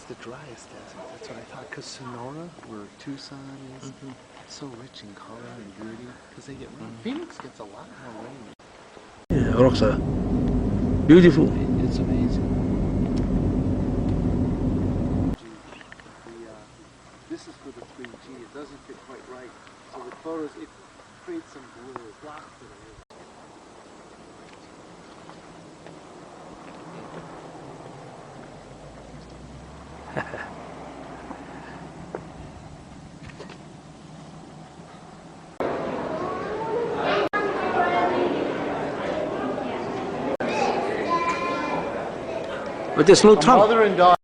the driest desert. That's what I thought. Because Sonora, where Tucson is, so rich in color and beauty. Because they get rain. Phoenix gets a lot more rain. Yeah, rocks are beautiful. It's amazing. This is for the 3G. It doesn't fit quite right. So the photos, it creates some blue blocks that are. But there's no trunk. Mother and daughter.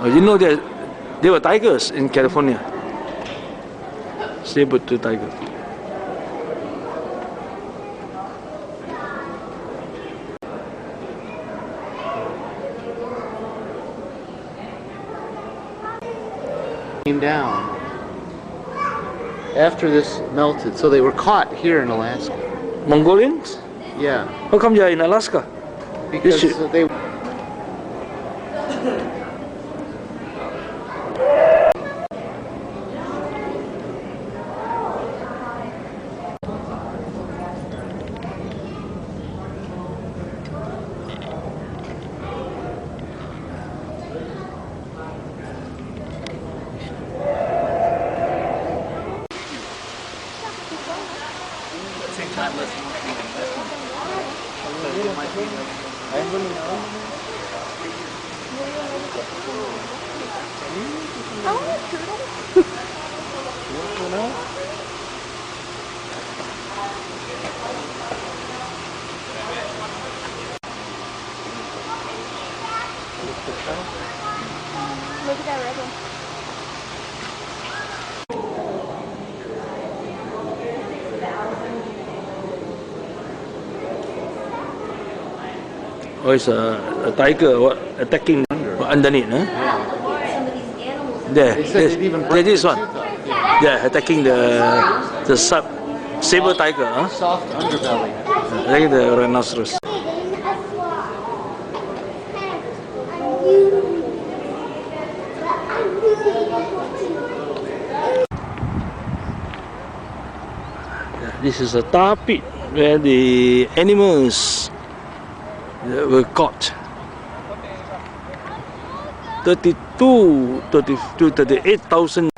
You know that there were tigers in California. Saber-tooth tiger. Came down after this melted, so they were caught here in Alaska. Mongolians? Yeah. How come you're in Alaska? Because they. Look at that red one. Oh, it's a tiger attacking underneath, huh? There, this one. Yeah, attacking the saber tiger, huh? Soft underbelly. Like the rhinoceros. This is a tar pit where the animals were caught. 38,000